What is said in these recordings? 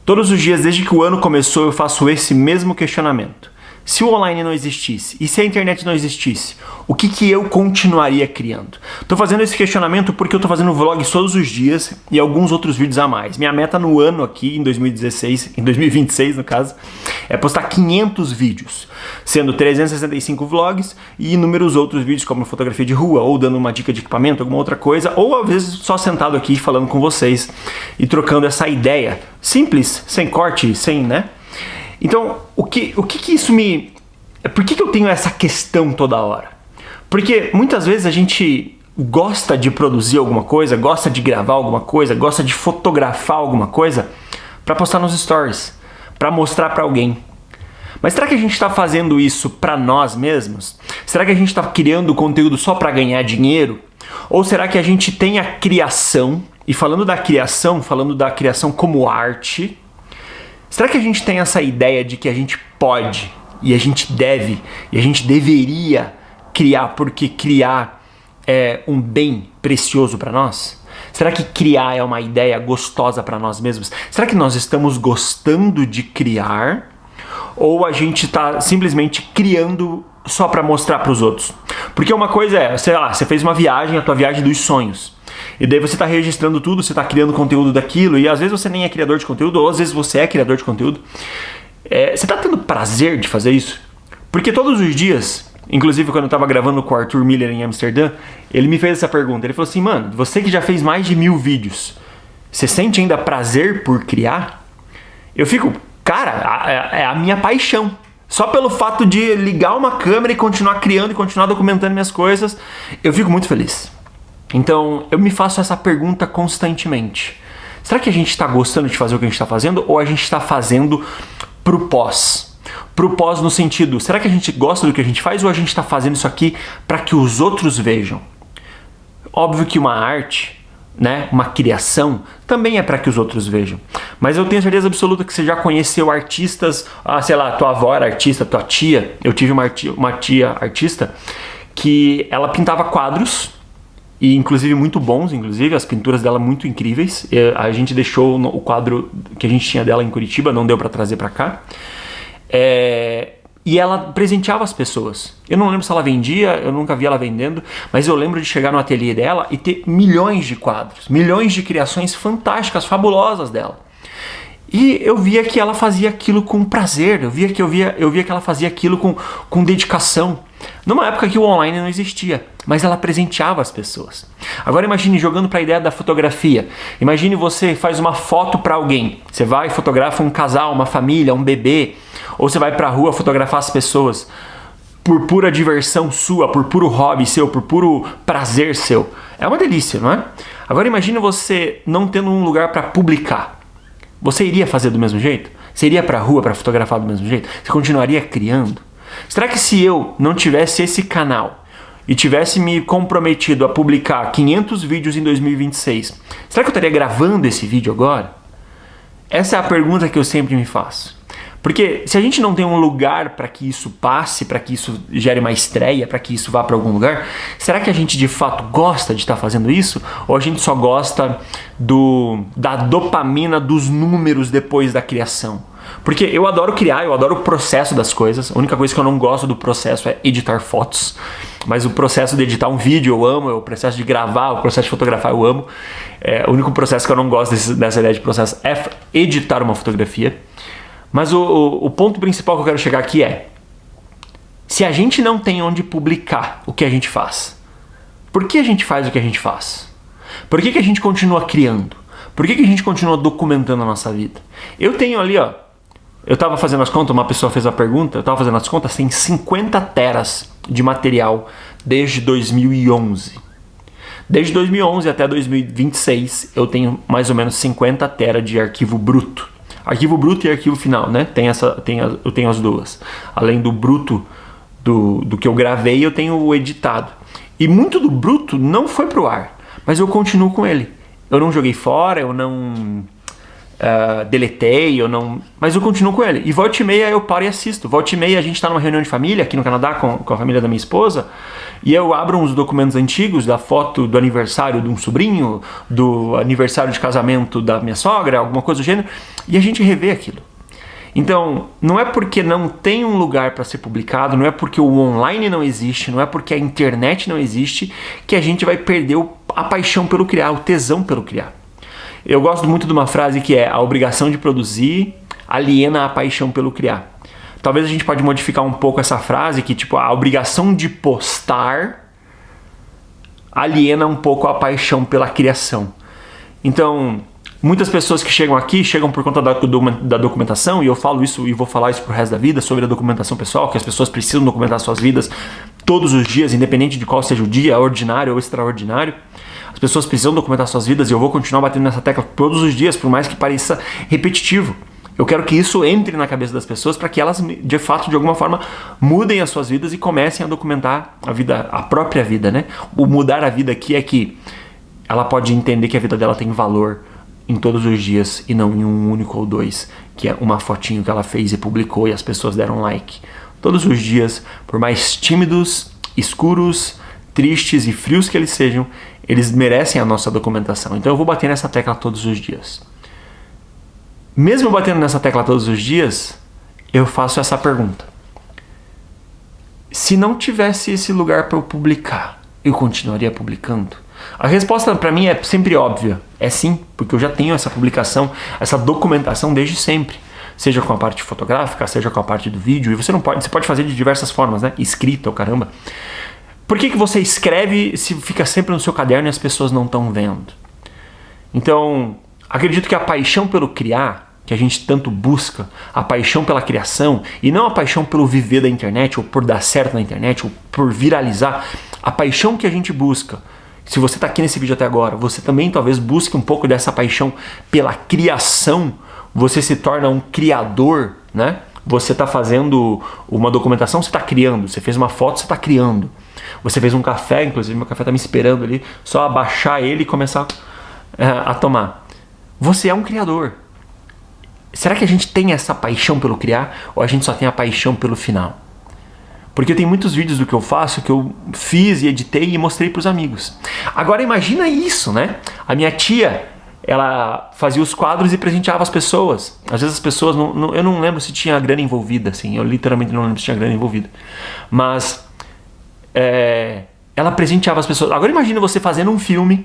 Todos os dias, desde que o ano começou, eu faço esse mesmo questionamento. Se o online não existisse, e se a internet não existisse, o que eu continuaria criando? Tô fazendo esse questionamento porque eu tô fazendo vlogs todos os dias e alguns outros vídeos a mais. Minha meta no ano aqui, em 2026 no caso, é postar 500 vídeos, sendo 365 vlogs e inúmeros outros vídeos como fotografia de rua, ou dando uma dica de equipamento, alguma outra coisa, ou às vezes só sentado aqui falando com vocês e trocando essa ideia simples, sem corte, sem, né? Então, o que isso me... Por que eu tenho essa questão toda hora? Porque muitas vezes a gente gosta de produzir alguma coisa, gosta de gravar alguma coisa, gosta de fotografar alguma coisa para postar nos stories, para mostrar para alguém. Mas será que a gente está fazendo isso para nós mesmos? Será que a gente está criando conteúdo só para ganhar dinheiro? Ou será que a gente tem a criação, e falando da criação como arte... Será que a gente tem essa ideia de que a gente pode, e a gente deve, e a gente deveria criar porque criar é um bem precioso para nós? Será que criar é uma ideia gostosa para nós mesmos? Será que nós estamos gostando de criar? Ou a gente está simplesmente criando só para mostrar para os outros? Porque uma coisa é, sei lá, você fez uma viagem, a tua viagem dos sonhos. E daí você está registrando tudo, você está criando conteúdo daquilo, e às vezes você nem é criador de conteúdo, ou às vezes você é criador de conteúdo. Você está tendo prazer de fazer isso? Porque todos os dias, inclusive quando eu estava gravando com o Arthur Miller em Amsterdã, ele me fez essa pergunta. Ele falou assim, mano, você que já fez mais de 1000 vídeos, você sente ainda prazer por criar? Eu fico, cara, é a minha paixão. Só pelo fato de ligar uma câmera e continuar criando e continuar documentando minhas coisas, eu fico muito feliz. Então, eu me faço essa pergunta constantemente. Será que a gente está gostando de fazer o que a gente está fazendo ou a gente está fazendo pro pós? Pro pós no sentido, será que a gente gosta do que a gente faz ou a gente está fazendo isso aqui para que os outros vejam? Óbvio que uma arte, né, uma criação, também é para que os outros vejam. Mas eu tenho certeza absoluta que você já conheceu artistas, sei lá, tua avó era artista, tua tia. Eu tive uma tia artista que ela pintava quadros, e inclusive muito bons, inclusive, as pinturas dela muito incríveis. A gente deixou o quadro que a gente tinha dela em Curitiba, não deu para trazer para cá. E ela presenteava as pessoas. Eu não lembro se ela vendia, eu nunca vi ela vendendo, mas eu lembro de chegar no ateliê dela e ter milhões de quadros, milhões de criações fantásticas, fabulosas dela. E eu via que ela fazia aquilo com prazer, eu via que ela fazia aquilo com dedicação. Numa época que o online não existia, mas ela presenteava as pessoas. Agora imagine jogando para a ideia da fotografia. Imagine você faz uma foto para alguém. Você vai e fotografa um casal, uma família, um bebê. Ou você vai para a rua fotografar as pessoas por pura diversão sua, por puro hobby seu, por puro prazer seu. É uma delícia, não é? Agora imagine você não tendo um lugar para publicar. Você iria fazer do mesmo jeito? Você iria para a rua para fotografar do mesmo jeito? Você continuaria criando? Será que se eu não tivesse esse canal e tivesse me comprometido a publicar 500 vídeos em 2026, será que eu estaria gravando esse vídeo agora? Essa é a pergunta que eu sempre me faço. Porque se a gente não tem um lugar para que isso passe, para que isso gere uma estreia, para que isso vá para algum lugar, será que a gente de fato gosta de estar fazendo isso? Ou a gente só gosta da dopamina dos números depois da criação? Porque eu adoro criar, eu adoro o processo das coisas. A única coisa que eu não gosto do processo é editar fotos. Mas o processo de editar um vídeo eu amo, o processo de gravar, o processo de fotografar eu amo. O único processo que eu não gosto dessa ideia de processo é editar uma fotografia. Mas o ponto principal que eu quero chegar aqui é: se a gente não tem onde publicar o que a gente faz, por que a gente faz o que a gente faz? Por que a gente continua criando? Por que a gente continua documentando a nossa vida? Eu tenho ali, ó, eu tava fazendo as contas, uma pessoa fez a pergunta, eu tava fazendo as contas, tem 50 teras de material desde 2011. Desde 2011 até 2026, eu tenho mais ou menos 50 teras de arquivo bruto. Arquivo bruto e arquivo final, né? Eu tenho as duas. Além do bruto do que eu gravei, eu tenho o editado. E muito do bruto não foi pro ar, mas eu continuo com ele. Eu não joguei fora, eu não deletei, mas eu continuo com ele. E volta e meia eu paro e assisto. Volta e meia a gente tá numa reunião de família aqui no Canadá com a família da minha esposa, e eu abro uns documentos antigos da foto do aniversário de um sobrinho, do aniversário de casamento da minha sogra, alguma coisa do gênero, e a gente revê aquilo. Então, não é porque não tem um lugar para ser publicado, não é porque o online não existe, não é porque a internet não existe, que a gente vai perder a paixão pelo criar, o tesão pelo criar. Eu gosto muito de uma frase que é: a obrigação de produzir aliena a paixão pelo criar. Talvez a gente pode modificar um pouco essa frase, que tipo, a obrigação de postar aliena um pouco a paixão pela criação. Então, muitas pessoas que chegam aqui, chegam por conta da documentação, e eu falo isso e vou falar isso pro resto da vida, sobre a documentação pessoal, que as pessoas precisam documentar suas vidas todos os dias, independente de qual seja o dia, ordinário ou extraordinário. As pessoas precisam documentar suas vidas, e eu vou continuar batendo nessa tecla todos os dias, por mais que pareça repetitivo. Eu quero que isso entre na cabeça das pessoas para que elas, de fato, de alguma forma, mudem as suas vidas e comecem a documentar a vida, a própria vida, né? O mudar a vida aqui é que ela pode entender que a vida dela tem valor em todos os dias e não em um único ou dois, que é uma fotinho que ela fez e publicou e as pessoas deram like. Todos os dias, por mais tímidos, escuros, tristes e frios que eles sejam, eles merecem a nossa documentação. Então eu vou bater nessa tecla todos os dias. Mesmo batendo nessa tecla todos os dias, eu faço essa pergunta: se não tivesse esse lugar para eu publicar, eu continuaria publicando? A resposta para mim é sempre óbvia, é sim, porque eu já tenho essa publicação, essa documentação desde sempre, seja com a parte fotográfica, seja com a parte do vídeo, e você pode fazer de diversas formas, né? Escrita, ou caramba. Por que você escreve se fica sempre no seu caderno e as pessoas não estão vendo? Então, acredito que a paixão pelo criar, que a gente tanto busca, a paixão pela criação, e não a paixão pelo viver da internet, ou por dar certo na internet, ou por viralizar, a paixão que a gente busca. Se você está aqui nesse vídeo até agora, você também talvez busque um pouco dessa paixão pela criação, você se torna um criador, né? Você está fazendo uma documentação, você está criando. Você fez uma foto, você está criando. Você fez um café, inclusive meu café está me esperando ali, só abaixar ele e começar a tomar. Você é um criador. Será que a gente tem essa paixão pelo criar, ou a gente só tem a paixão pelo final? Porque tem muitos vídeos do que eu faço que eu fiz e editei e mostrei para os amigos. Agora imagina isso, né? A minha tia, ela fazia os quadros e presenteava as pessoas. Às vezes as pessoas, eu não lembro se tinha grana envolvida, assim, eu literalmente não lembro se tinha grana envolvida. Mas ela presenteava as pessoas. Agora imagina você fazendo um filme.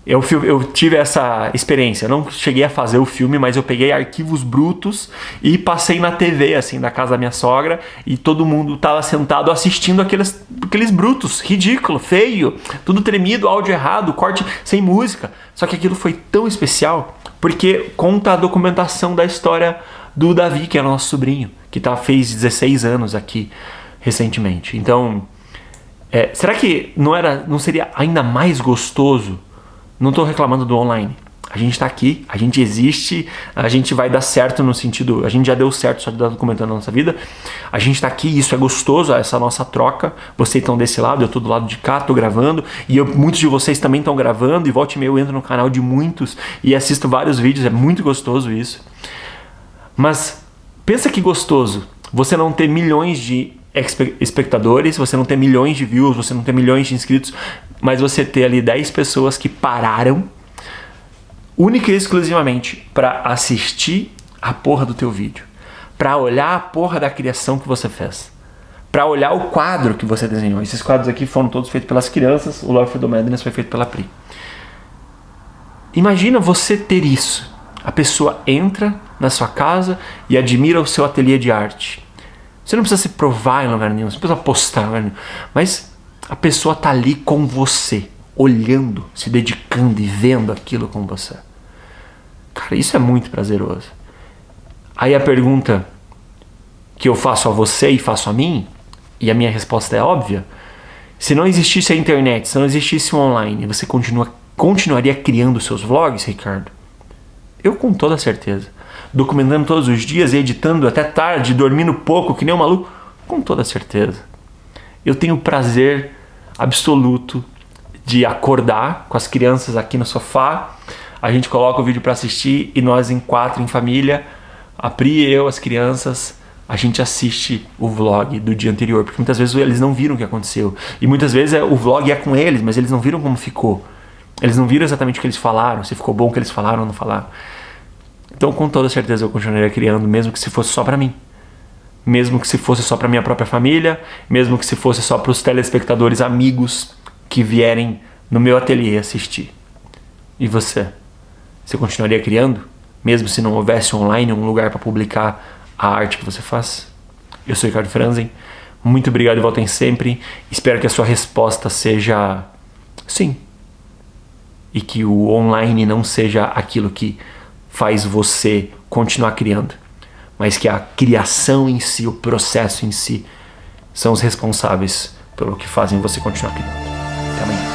Eu tive essa experiência, eu não cheguei a fazer o filme, mas eu peguei arquivos brutos e passei na TV, assim, da casa da minha sogra, e todo mundo estava sentado assistindo aqueles brutos, ridículo, feio, tudo tremido, áudio errado, corte sem música. Só que aquilo foi tão especial, porque conta a documentação da história do Davi, que é nosso sobrinho, que fez 16 anos aqui recentemente. Então, será que não seria ainda mais gostoso? Não estou reclamando do online. A gente está aqui, a gente existe, a gente vai dar certo no sentido... A gente já deu certo só de estar documentando a nossa vida. A gente está aqui, isso é gostoso, essa nossa troca. Vocês estão desse lado, eu estou do lado de cá, estou gravando. E muitos de vocês também estão gravando. E volta e meia eu entro no canal de muitos e assisto vários vídeos. É muito gostoso isso. Mas pensa que gostoso você não ter milhões de espectadores, você não ter milhões de views, você não ter milhões de inscritos, mas você ter ali 10 pessoas que pararam única e exclusivamente para assistir a porra do teu vídeo, para olhar a porra da criação que você fez, para olhar o quadro que você desenhou. Esses quadros aqui foram todos feitos pelas crianças, o Love for the Madness foi feito pela Pri. Imagina você ter isso. A pessoa entra na sua casa e admira o seu ateliê de arte. Você não precisa se provar em lugar nenhum, você não precisa postar em lugar nenhum, mas a pessoa está ali com você, olhando, se dedicando e vendo aquilo com você. Cara, isso é muito prazeroso. Aí a pergunta que eu faço a você e faço a mim, e a minha resposta é óbvia: se não existisse a internet, se não existisse o online, você continuaria criando seus vlogs, Ricardo? Eu com toda certeza. Documentando todos os dias e editando até tarde, dormindo pouco, que nem um maluco? Com toda certeza. Eu tenho prazer absoluto de acordar com as crianças aqui no sofá, a gente coloca o vídeo para assistir e nós em 4 em família, a Pri, eu, as crianças, a gente assiste o vlog do dia anterior, porque muitas vezes eles não viram o que aconteceu. E muitas vezes o vlog é com eles, mas eles não viram como ficou. Eles não viram exatamente o que eles falaram, se ficou bom o que eles falaram ou não falaram. Então, com toda certeza, eu continuaria criando, mesmo que se fosse só pra mim. Mesmo que se fosse só pra minha própria família, mesmo que se fosse só pros telespectadores amigos que vierem no meu ateliê assistir. E você? Você continuaria criando? Mesmo se não houvesse online um lugar para publicar a arte que você faz? Eu sou Ricardo Franzen. Muito obrigado e voltem sempre. Espero que a sua resposta seja sim. E que o online não seja aquilo que faz você continuar criando, mas que a criação em si, o processo em si, são os responsáveis pelo que fazem você continuar criando. Até amanhã.